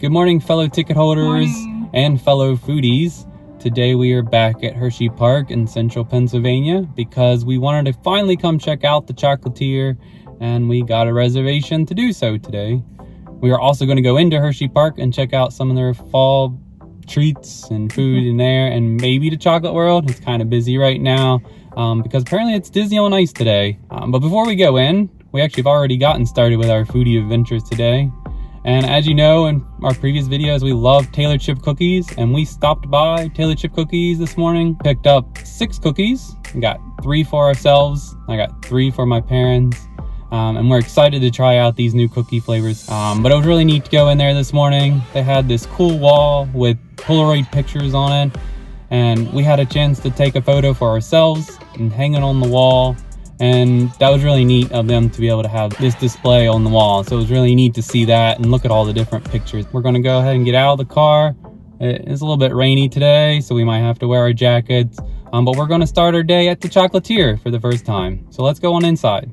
Good morning, fellow ticket holders and fellow foodies. Today we are back at Hersheypark in central Pennsylvania because we wanted to finally come check out the Chocolatier, and we got a reservation to do so today. We are also going to go into Hersheypark and check out some of their fall treats and food in there, and maybe the chocolate world. It's kind of busy right now because apparently it's Disney on Ice today. But before we go in, we actually have already gotten started with our foodie adventures today. And as you know, in our previous videos, we love Taylor chip cookies, and we stopped by Taylor chip cookies this morning, picked up 6 cookies. We got 3 for ourselves. I got 3 for my parents. And we're excited to try out these new cookie flavors. But it was really neat to go in there this morning. They had this cool wall with Polaroid pictures on it, and we had a chance to take a photo for ourselves and hang it on the wall. And that was really neat of them to be able to have this display on the wall. So it was really neat to see that and look at all the different pictures. We're gonna go ahead and get out of the car. It's a little bit rainy today, so we might have to wear our jackets. But we're gonna start our day at the Chocolatier for the first time. So let's go on inside.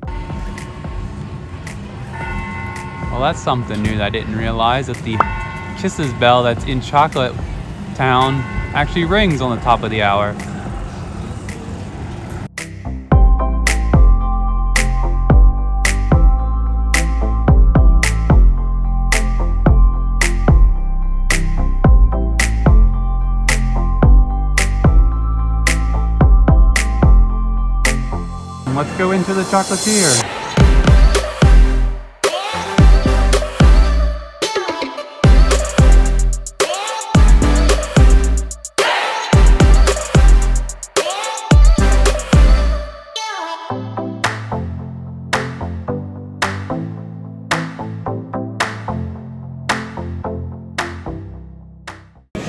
Well, that's something new that I didn't realize, that the Kisses bell that's in Chocolate Town actually rings on the top of the hour. Let's go into the Chocolatier.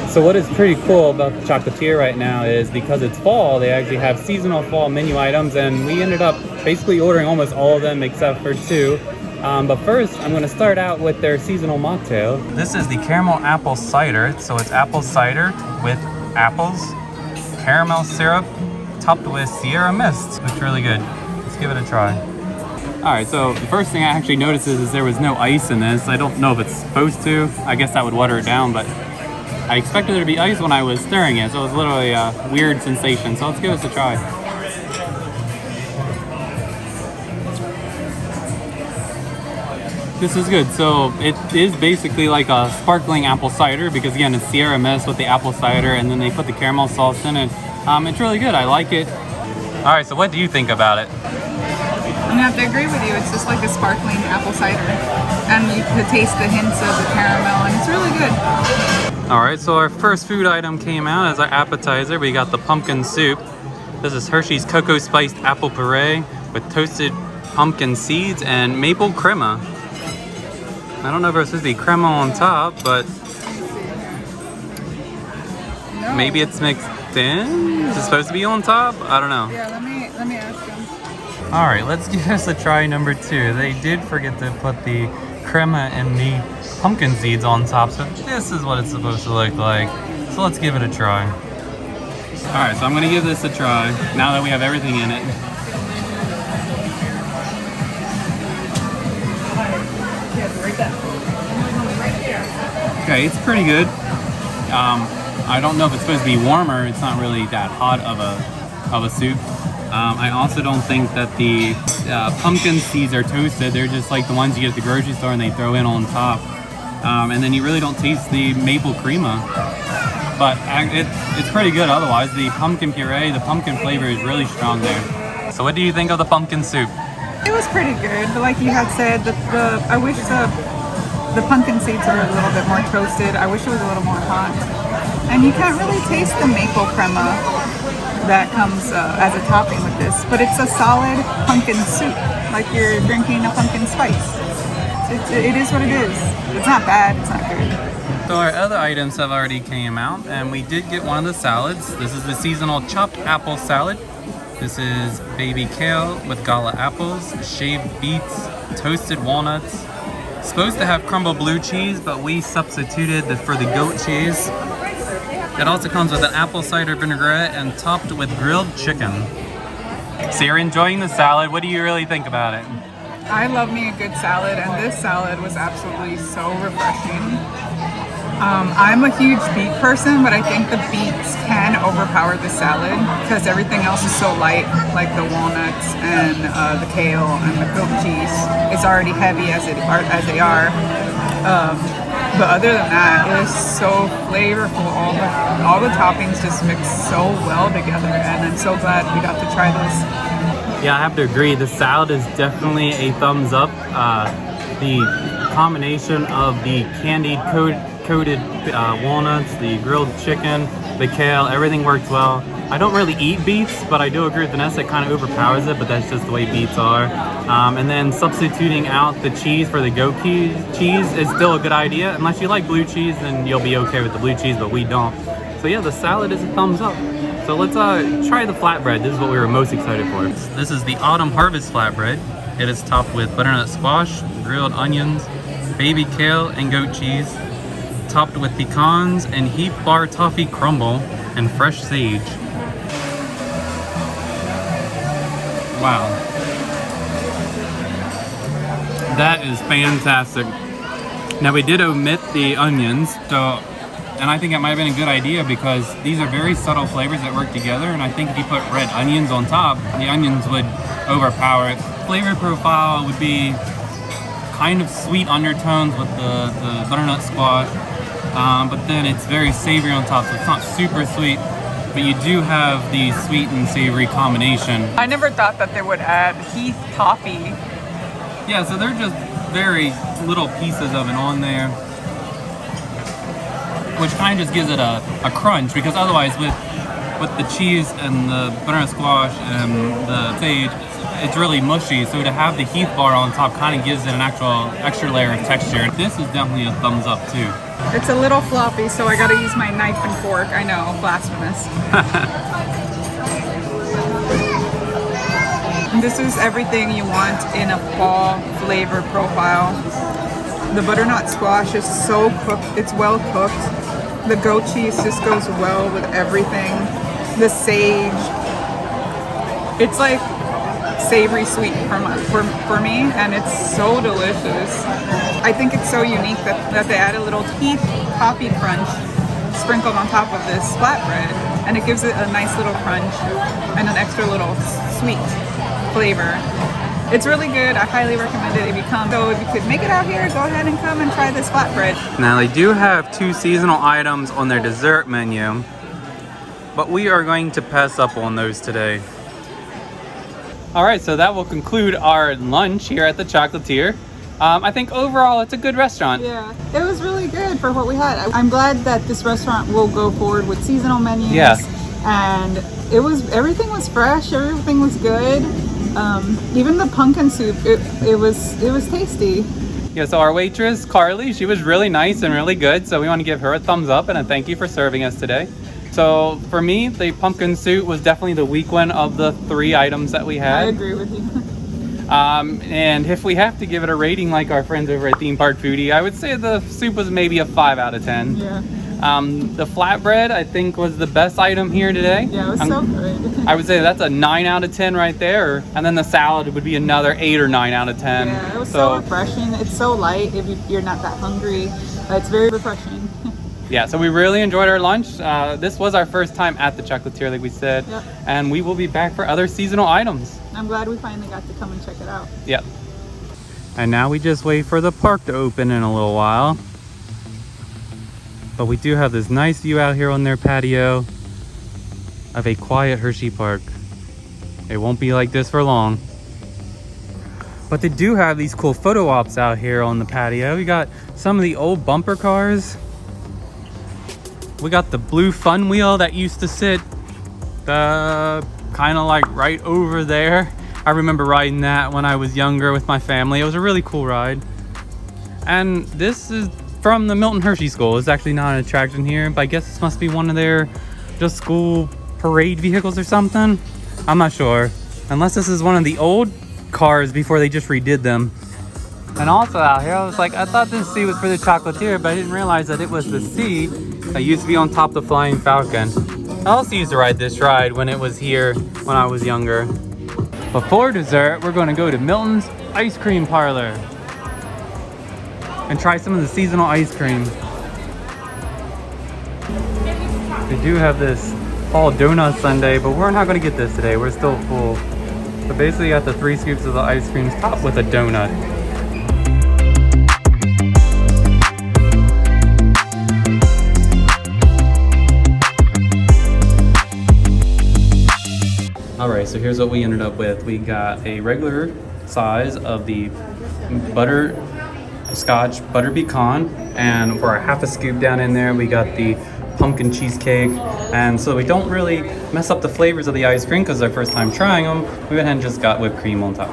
So what is pretty cool about the Chocolatier right now is because it's fall, they actually have seasonal fall menu items, and we ended up basically ordering almost all of them except for 2. But first, I'm going to start out with their seasonal mocktail. This is the Caramel Apple Cider. So it's apple cider with apples, caramel syrup, topped with Sierra Mist. Looks really good. Let's give it a try. Alright, so the first thing I actually noticed is there was no ice in this. I don't know if it's supposed to. I guess that would water it down, but I expected there to be ice when I was stirring it, so it was literally a weird sensation. So let's give this a try. This is good. So it is basically like a sparkling apple cider because, again, it's Sierra Mist with the apple cider, and then they put the caramel sauce in it. It's really good. I like it. All right, so what do you think about it? I'm gonna have to agree with you. It's just like a sparkling apple cider, and you can taste the hints of the caramel, and it's really good. Alright, so our first food item came out as our appetizer. We got the pumpkin soup. This is Hershey's cocoa spiced apple puree with toasted pumpkin seeds and maple crema. I don't know if it's supposed to be crema on top, but maybe it's mixed in? Is it supposed to be on top? I don't know. Yeah, let me ask them. Alright, let's give this a try number 2. They did forget to put the crema and the pumpkin seeds on top, so this is what it's supposed to look like. So let's give it a try. Alright, so I'm going to give this a try now that we have everything in it. Okay, it's pretty good. I don't know if it's supposed to be warmer. It's not really that hot of a soup. I also don't think that the pumpkin seeds are toasted. They're just like the ones you get at the grocery store and they throw in on top. And then you really don't taste the maple crema. But it's pretty good otherwise. The pumpkin puree, the pumpkin flavor is really strong there. So what do you think of the pumpkin soup? It was pretty good, but like you had said, I wish the pumpkin seeds were a little bit more toasted. I wish it was a little more hot. And you can't really taste the maple crema that comes as a topping with this, but it's a solid pumpkin soup, like you're drinking a pumpkin spice. It is what it is. It's not bad, it's not good. So our other items have already came out, and we did get one of the salads. This is the seasonal chopped apple salad. This is baby kale with gala apples, shaved beets, toasted walnuts. It's supposed to have crumbled blue cheese, but we substituted for the goat cheese. It also comes with an apple cider vinaigrette and topped with grilled chicken. So you're enjoying the salad. What do you really think about it? I love me a good salad, and this salad was absolutely so refreshing. I'm a huge beet person, but I think the beets can overpower the salad because everything else is so light, like the walnuts and the kale and the goat cheese. It's already heavy as they are. But other than that, it is so flavorful. All the toppings just mix so well together, and I'm so glad we got to try this. Yeah, I have to agree. The salad is definitely a thumbs up. The combination of the candied coated walnuts, the grilled chicken, the kale, everything works well. I don't really eat beets, but I do agree with Vanessa, it kind of overpowers it, but that's just the way beets are. And then substituting out the cheese for the goat cheese is still a good idea. Unless you like blue cheese, then you'll be okay with the blue cheese, but we don't. So yeah, the salad is a thumbs up. So let's try the flatbread. This is what we were most excited for. This is the Autumn Harvest flatbread. It is topped with butternut squash, grilled onions, baby kale, and goat cheese, topped with pecans and Heath Bar toffee crumble and fresh sage. Wow. That is fantastic. Now we did omit the onions, and I think it might have been a good idea because these are very subtle flavors that work together, and I think if you put red onions on top, the onions would overpower it. Flavor profile would be kind of sweet undertones with the butternut squash, but then it's very savory on top, so it's not super sweet, but you do have the sweet and savory combination. I never thought that they would add Heath toffee. Yeah, so they're just very little pieces of it on there, which kind of just gives it a crunch, because otherwise with the cheese and the butternut squash and the sage, it's really mushy, so to have the Heath Bar on top kind of gives it an actual extra layer of texture. This is definitely a thumbs up too. It's a little floppy, so I gotta use my knife and fork. I know, blasphemous. This is everything you want in a fall flavor profile. The butternut squash is so cooked, it's well cooked. The goat cheese just goes well with everything. The sage, it's like savory sweet for me, and it's so delicious. I think it's so unique that they add a little Heath coffee crunch sprinkled on top of this flatbread, and it gives it a nice little crunch and an extra little sweet flavor. It's really good. I highly recommend it if you come. So if you could make it out here, go ahead and come and try this flatbread. Now they do have 2 seasonal items on their dessert menu, but we are going to pass up on those today. All right, so that will conclude our lunch here at the Chocolatier. I think overall it's a good restaurant. Yeah, it was really good for what we had. I'm glad that this restaurant will go forward with seasonal menus. Yeah. And everything was fresh, everything was good. Even the pumpkin soup, it was tasty. Yeah, so our waitress, Carly, she was really nice and really good, so we want to give her a thumbs up and a thank you for serving us today. So for me, the pumpkin soup was definitely the weak one of the 3 items that we had. I agree with you. And if we have to give it a rating like our friends over at Theme Park Foodie, I would say the soup was maybe a 5 out of 10. Yeah. The flatbread, I think, was the best item here today. Yeah, it was so good. I would say that's a 9 out of 10 right there. And then the salad would be another 8 or 9 out of 10. Yeah, it was so refreshing. It's so light if you're not that hungry. It's very refreshing. Yeah, so we really enjoyed our lunch. This was our first time at the Chocolatier, like we said. Yep. And we will be back for other seasonal items. I'm glad we finally got to come and check it out. Yep. And now we just wait for the park to open in a little while. But we do have this nice view out here on their patio of a quiet Hersheypark. It won't be like this for long. But they do have these cool photo ops out here on the patio. We got some of the old bumper cars. We got the blue fun wheel that used to sit kind of like right over there. I remember riding that when I was younger with my family. It was a really cool ride. And this is from the Milton Hershey School. It's actually not an attraction here, but I guess this must be one of their just school parade vehicles or something. I'm not sure. Unless this is one of the old cars before they just redid them. And also out here, I was like, I thought this seat was for the Chocolatier, but I didn't realize that it was the seat that used to be on top of the Flying Falcon. I also used to ride this ride when it was here when I was younger. But for dessert, we're going to go to Milton's ice cream parlor and try some of the seasonal ice cream. They do have this fall donut sundae, but we're not going to get this today. We're still full. So basically you got the 3 scoops of the ice cream topped with a donut. Alright, so here's what we ended up with. We got a regular size of the butterscotch butter pecan, and for a half a scoop down in there we got the pumpkin cheesecake. And so we don't really mess up the flavors of the ice cream because it's our first time trying them. We went ahead and just got whipped cream on top.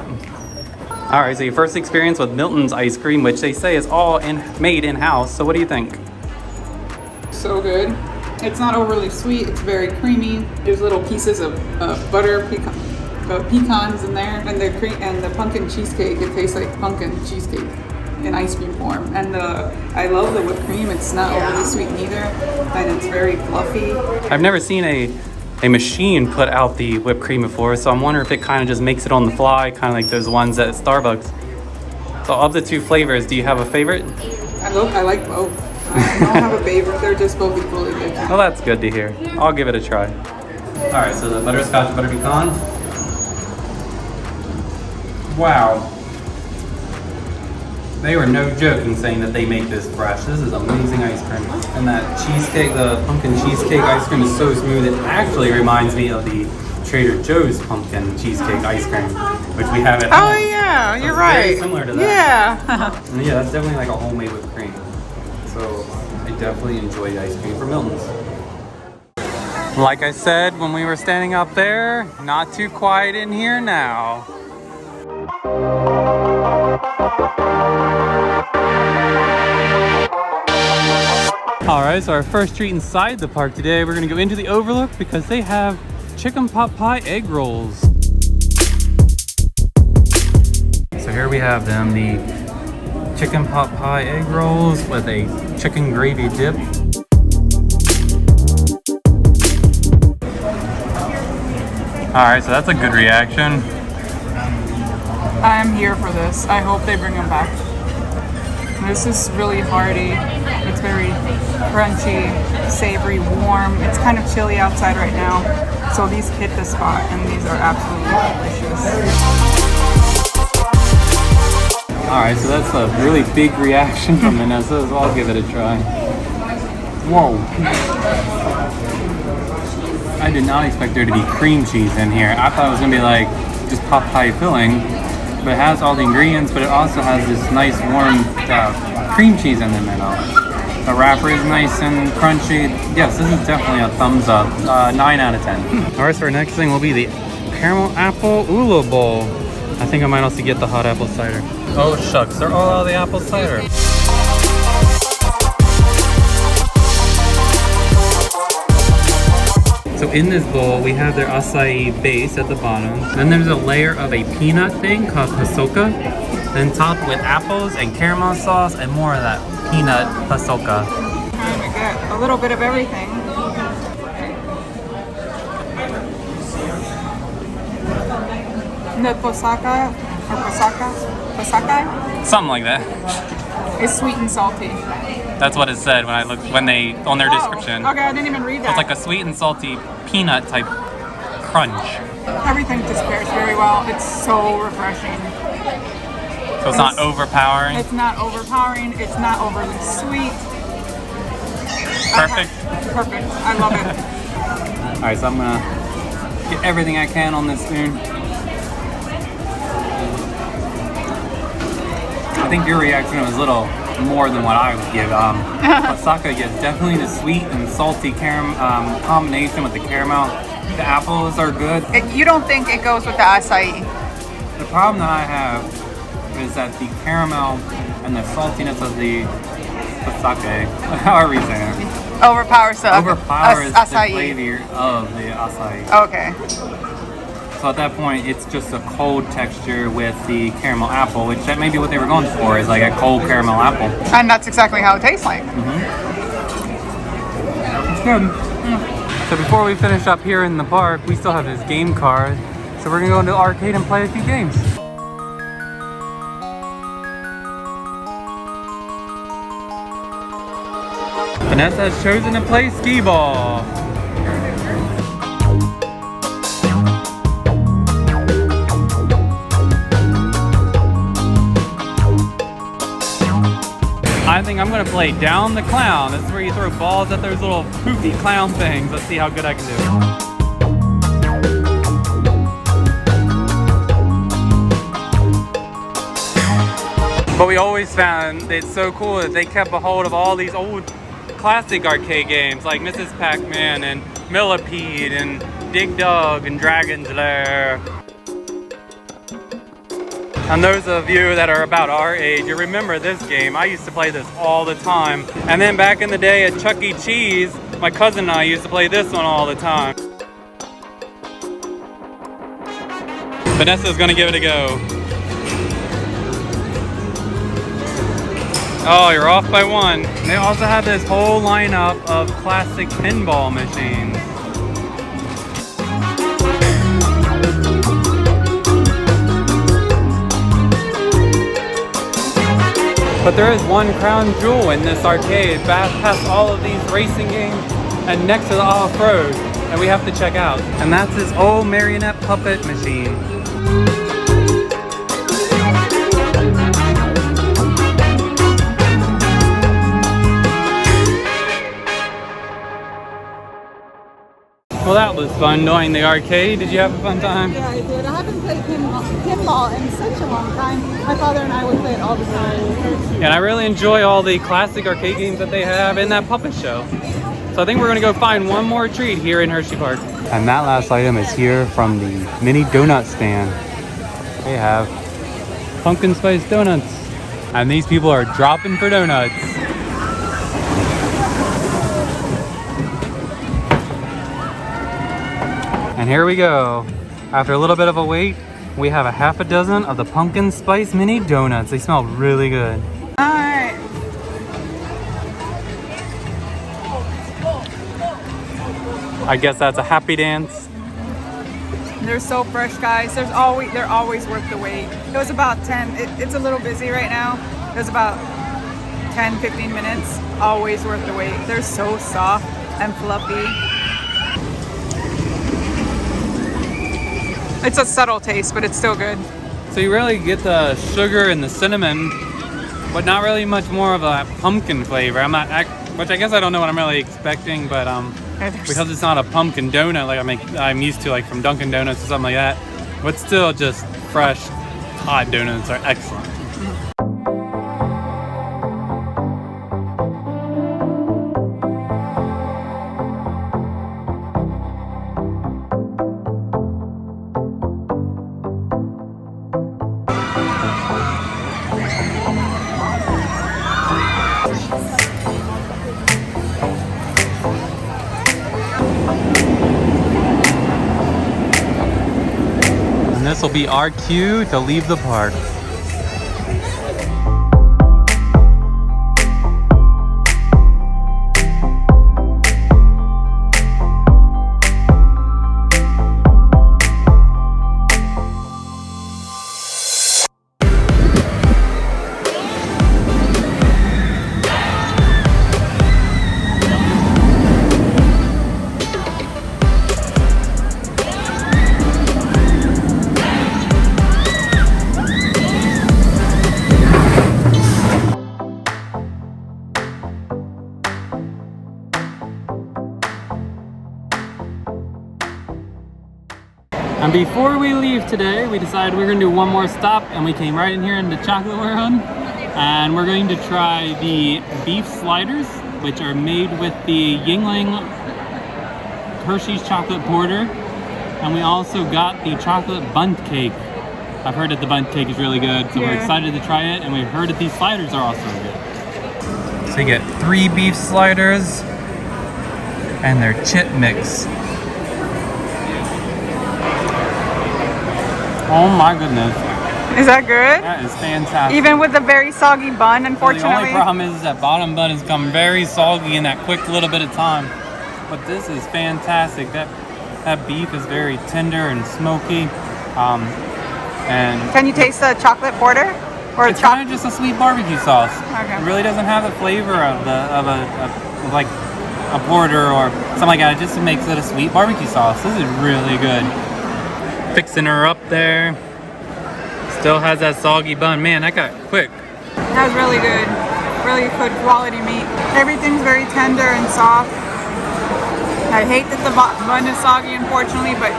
Alright, so your first experience with Milton's ice cream, which they say is all made in-house. So what do you think? So good. It's not overly sweet, it's very creamy. There's little pieces of butter pecans in there, and the pumpkin cheesecake, it tastes like pumpkin cheesecake in ice cream form. And I love the whipped cream. It's not overly sweet neither, and it's very fluffy. I've never seen a machine put out the whipped cream before, so I'm wondering if it kind of just makes it on the fly, kind of like those ones at Starbucks. So of the 2 flavors, do you have a favorite? I like both. I don't have a favorite. They're just both equally good. Well, that's good to hear. I'll give it a try. Alright, so the butterscotch butter pecan. Wow. They were no joke in saying that they make this fresh. This is amazing ice cream. And that cheesecake, the pumpkin cheesecake ice cream is so smooth. It actually reminds me of the Trader Joe's pumpkin cheesecake ice cream, which we have at home. Oh yeah, you're right. Very right. similar to that. Yeah. Yeah, that's definitely like a homemade whipped cream. So I definitely enjoy the ice cream from Milton's. Like I said when we were standing up there, not too quiet in here now. Alright, so our first treat inside the park today, we're gonna go into the Overlook because they have chicken pot pie egg rolls. So here we have them, the chicken pot pie egg rolls with a chicken gravy dip. Alright, so that's a good reaction. I'm here for this. I hope they bring them back. This is really hearty. It's very crunchy, savory, warm. It's kind of chilly outside right now, so these hit the spot, and these are absolutely delicious. Alright, so that's a really big reaction from Vanessa, so I'll give it a try. Whoa. I did not expect there to be cream cheese in here. I thought it was going to be like just pot pie filling, but it has all the ingredients, but it also has this nice warm cream cheese in the middle. The wrapper is nice and crunchy. Yes, this is definitely a thumbs up. 9 out of 10. Alright, so our next thing will be the Caramel Apple Oola Bowl. I think I might also get the hot apple cider. Oh shucks, they're all out of the apple cider. So in this bowl, we have their acai base at the bottom. Then there's a layer of a peanut thing called pasoka. Then topped with apples and caramel sauce and more of that peanut pasoka. Trying to get a little bit of everything. The posaka, or posaka? Something like that. It's sweet and salty. That's what it said when I looked on their description. Okay, I didn't even read that. It's like a sweet and salty peanut type crunch. Everything just pairs very well. It's so refreshing. So it's not overpowering. It's not overpowering. It's not overly sweet. Perfect. Perfect. I love it. All right, so I'm gonna get everything I can on this spoon. I think your reaction was a little more than what I would give. Pasaka gets definitely the sweet and salty combination with the caramel. The apples are good. You don't think it goes with the acai? The problem that I have is that the caramel and the saltiness of the pasaka, however you say it, overpowers the acai. The flavor of the acai. Okay. So at that point, it's just a cold texture with the caramel apple, which that may be what they were going for, is like a cold caramel apple. And that's exactly how it tastes like. It's good. So before we finish up here in the park, we still have this game card. So we're gonna go into the arcade and play a few games. Vanessa has chosen to play skee ball. I think I'm gonna play down the clown. This is where you throw balls at those little poofy clown things. Let's see how good I can do. But we always found it's so cool that they kept a hold of all these old classic arcade games like Mrs. Pac-Man and Millipede and Dig Dug and Dragon's Lair. And those of you that are about our age, you remember this game. I used to play this all the time. And then back in the day at Chuck E. Cheese, my cousin and I used to play this one all the time. Vanessa's gonna give it a go. Oh, you're off by one. They also have this whole lineup of classic pinball machines. But there is one crown jewel in this arcade, past all of these racing games and next to the off-road, and we have to check out. And that's this old marionette puppet machine. Well, that was fun knowing the arcade. Did you have a fun time? Yeah, I did. I haven't played pinball in such a long time. My father and I would play it all the time. And I really enjoy all the classic arcade games that they have in that puppet show. So I think we're gonna go find one more treat here in Hersheypark. And that last item is here from the mini donut stand. They have pumpkin spice donuts. And these people are dropping for donuts. And here we go. After a little bit of a wait, we have a half a dozen of the pumpkin spice mini donuts. They smell really good. Alright. I guess that's a happy dance. They're so fresh, guys. They're always worth the wait. It was about 10. It's a little busy right now. It was about 10-15 minutes. Always worth the wait. They're so soft and fluffy. It's a subtle taste, but it's still good. So you really get the sugar and the cinnamon, but not really much more of a pumpkin flavor. Which I guess I don't know what I'm really expecting, but because it's not a pumpkin donut like I'm used to, like from Dunkin' Donuts or something like that. But still, just fresh, hot donuts are excellent. And this will be our cue to leave the park. And before we leave today, we decided we were gonna do one more stop, and we came right in here in the chocolate world. And we're going to try the beef sliders, which are made with the Yuengling Hershey's chocolate porter. And we also got the chocolate bunt cake. I've heard that the bunt cake is really good, so we're excited to try it, and we've heard that these sliders are also good. So you get 3 beef sliders and their chip mix. Oh my goodness. Is that good? That is fantastic. Even with the very soggy bun, unfortunately. Well, the only problem is that bottom bun has come very soggy in that quick little bit of time. But this is fantastic. That beef is very tender and smoky. And can you taste the chocolate porter? Or it's kind of just a sweet barbecue sauce. Okay. It really doesn't have the flavor of a with like a porter or something like that. It just makes it a sweet barbecue sauce. This is really good. Fixing her up there. Still has that soggy bun. Man, that got quick. That was really good. Really good quality meat. Everything's very tender and soft. I hate that the bun is soggy, unfortunately, but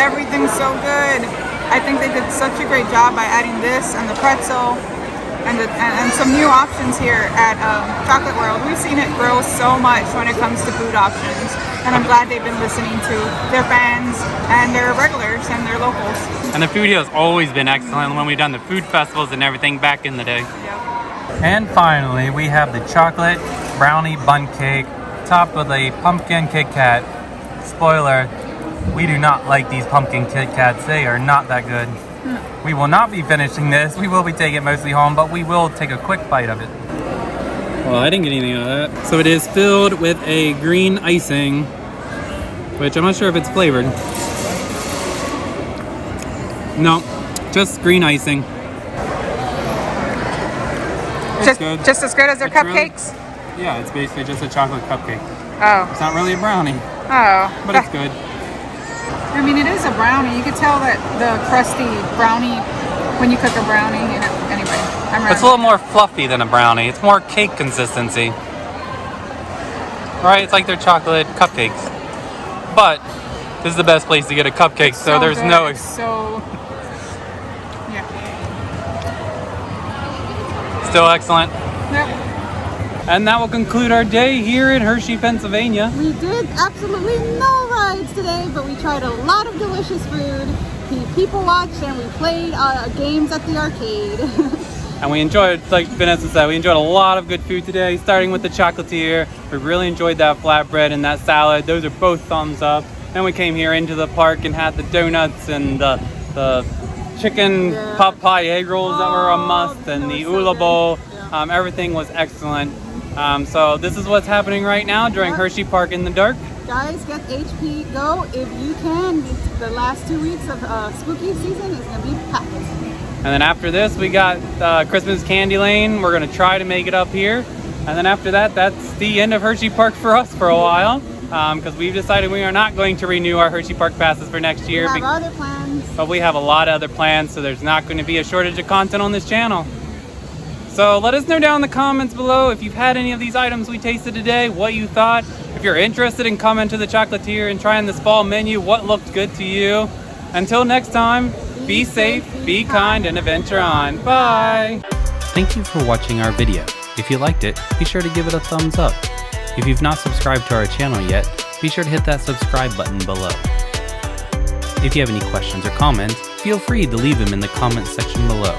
everything's so good. I think they did such a great job by adding this and the pretzel and some new options here at Chocolate World. We've seen it grow so much when it comes to food options, and I'm glad they've been listening to their fans and their regulars and their locals. And the food here has always been excellent when we've done the food festivals and everything back in the day. Yep. And finally, we have the chocolate brownie bun cake topped with a pumpkin Kit Kat. Spoiler, we do not like these pumpkin Kit Kats. They are not that good. We will not be finishing this. We will be taking it mostly home, but we will take a quick bite of it. Well, I didn't get anything out of that. So it is filled with a green icing, which I'm not sure if it's flavored. No, just green icing. Just as good as their cupcakes? Really, yeah, it's basically just a chocolate cupcake. Oh. It's not really a brownie. Oh. But it's good. I mean, it is a brownie. You could tell that the crusty brownie, when you cook a brownie, you know, anyway. It's a little more fluffy than a brownie. It's more cake consistency. Right? It's like their chocolate cupcakes. But this is the best place to get a cupcake, so there's good. no... So, yeah. Still excellent. Yep. And that will conclude our day here in Hershey, Pennsylvania. We did absolutely no rides today, but we tried a lot of delicious food. People watched and we played games at the arcade. And we enjoyed, like Vanessa said, we enjoyed a lot of good food today, starting with the Chocolatier. We really enjoyed that flatbread and that salad. Those are both thumbs up. Then we came here into the park and had the donuts and the chicken pot pie egg rolls that were a must, and the Oola Bowl. Yeah. Everything was excellent. So this is what's happening right now during Hersheypark In The Dark. Guys, get HP Go if you can. The last 2 weeks of spooky season is going to be packed. And then after this, we got Christmas Candy Lane. We're going to try to make it up here. And then after that, that's the end of Hersheypark for us for a while. Because we've decided we are not going to renew our Hersheypark passes for next year. We have other plans. But we have a lot of other plans, so there's not going to be a shortage of content on this channel. So let us know down in the comments below if you've had any of these items we tasted today, what you thought. If you're interested in coming to the Chocolatier and trying this fall menu, what looked good to you. Until next time, be safe, be kind, and adventure on. Bye! Thank you for watching our video. If you liked it, be sure to give it a thumbs up. If you've not subscribed to our channel yet, be sure to hit that subscribe button below. If you have any questions or comments, feel free to leave them in the comments section below.